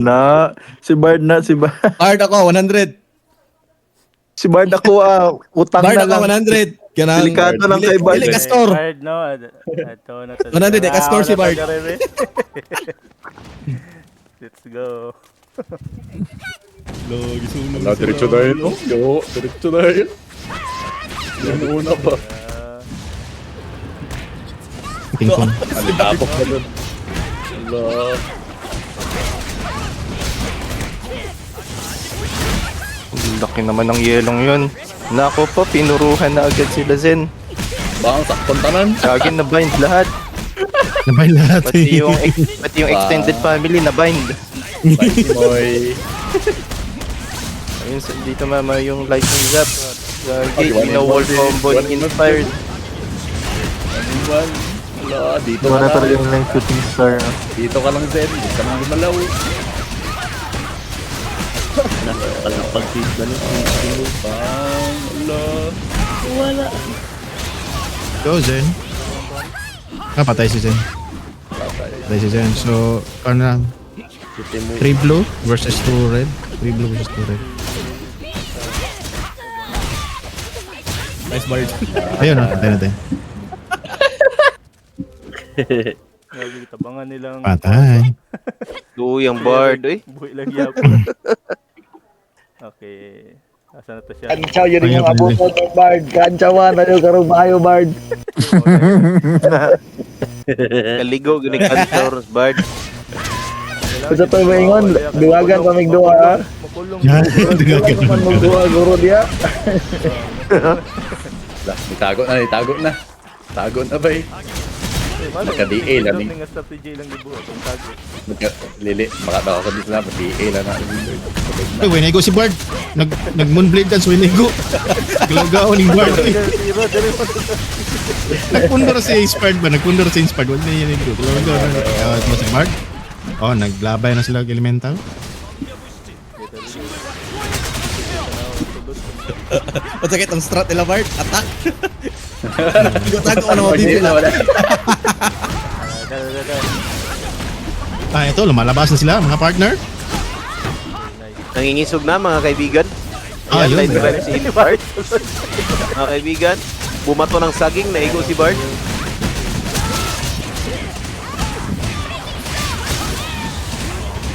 Na, si Bard na, Bard ako, 100. si Bard ako utang Bard na ako, lang. 100. Ganang, Delikado lang kay Bard. Dili, Castor. Bard, no? Ito na to. 100, Castor si Bard. Let's go. Lagi sunog. Wala, diretso na yun. Oh, yo, diretso na yun. Yan una pa. Tingkong. Alitapok na dun. Wala. Ang laki naman ng yelong yun. Nako po, pinuruhan na agad sila Zen. Baka sakpan tanan. Sagin na bind lahat. Nabay lahat. Pati yung extended family na bind. Bye, Moy. Ayun, dito mama yung lightning zap. Gagi, Okay, wall combo one in inspired. Animal. Wala, dito Wala ka talaga lang. yung shooting star. Dito ka lang, Zen. Dito ka lang gumalaw. Wala. Go, Zen. Patay si Zen. Patay si Zen. So, ano lang. 3 blue versus 2 red. 3 blue versus 2 red. Nice Bard. Ayun, patay natin. Grabe, tabangan nilang Patay. Tuyang bard, eh. buhay lang yapon. Okay. Asa na to siya? Kanchaw yun Ayaw yung pa abuto ng Bard. Kanchawan na yung karong maayo Bard. Kaligo, ginikantor, bard. Kung to maingon, duwagan pa migduwa ha. Makulong. Yan. Duwagan pa magduwa guro diya. Itago na, itago na. Tago na ba eh? Nagka-DA lang eh. Nga strategy lang ibu. Itong tago. Lili, makakakabit na. DA lang na. Uy, winigo si Bard. Nag-moonblade dance, winigo. Galaw-gaw ni Bard. Nagpundor si Inspired ba? Nagpundor si Inspired. Huwag na yan ito. Galaw-gaw na. Kaya mo si Bard. Oh, naglabay na sila elemental. Masakit ang strat nila Bard. Attack. Tago ko na mga bibig na. Ito, lumalabas na sila, mga partner. Nangingisog na mga kaibigan. Yun. Light drive si Bard. Mga kaibigan, bumato ng saging, naigo si Bard.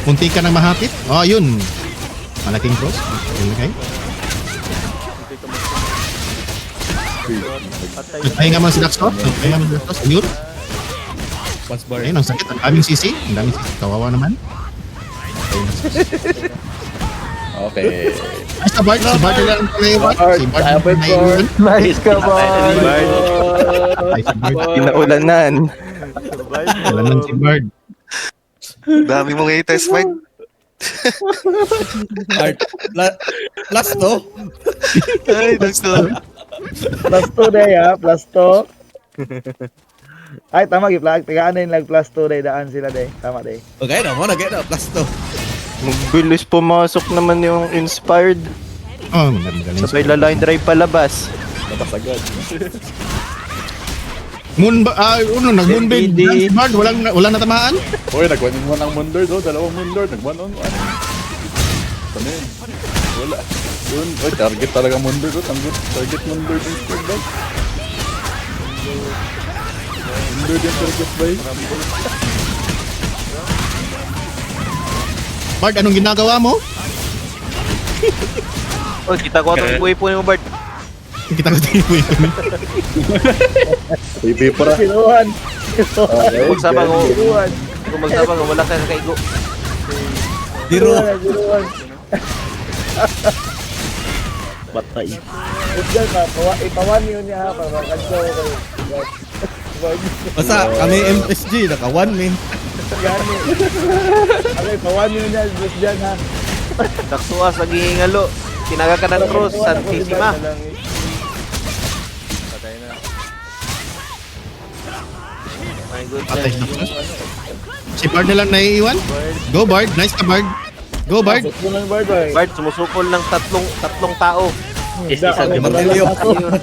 Munti ka nang mahapit. Yun. Malaking cross. Okay. Nagpahinga mo si Daxtor. Nagpahinga mo si Daxtor. Ayun. Once Bard. Ayun, ang sakit. Ang daming sisi. Ang daming sisi. Kawawa naman. Okay. Ay, sa Bard. Si Bard lang ang naiwan. Si Bard lang ang naiwan. Nice ka, Bard. Ay, si Bard. Pinaulanan. Wala nang si Bard. Dami mo ngayon test fight. Bard. Plus to. Ay, Daxtor. Plus 2 day ha, plus 2. Ay, tama, giplag. Tigaan din lang plus 2 day, daan sila day. Tama day. Okay na mo, nagay na. Plus to. Magbilis pumasok naman yung inspired. Magaling. Sabay la line drive palabas. Labas agad. Nag-moonblade dance si Bard. Walang natamaan. Uy, nag-one in one ang Moondor do. Dalawang Moondor. Nag-one on one. Ano yun? Wala. Yun. Uy, target talaga Moondor do. Target Moondor din squad ba? Moondor din target ba eh? Bard, anong ginagawa mo? Oh, kita ko itong buhay po ni mo, Bard. Kita ko tingin mo yun. Baby para. Sinuhan. Kung magsabang o, Sinuhan. kung magsabang o, wala ka kakaigo. Zero. Sinuhan. Patay. Udyan pa, ipawan yun niya ha, para kanchaw kayo. Bard. Basta kami MSG, naka 1 min. Gani. Okay, pawan yun niya, udyan ha. Taksuas, naghihingalo. Tinaga ka ng cross, Santissima. Patay na. My Patay goodness. na cross. Si Bard na lang naiiwan. Go Bard, nice ka Bard. Go Bard. Gusto lang Bard, Bard. Bard, sumusukol ng tatlong tao. Isa ka Martilyo. lang.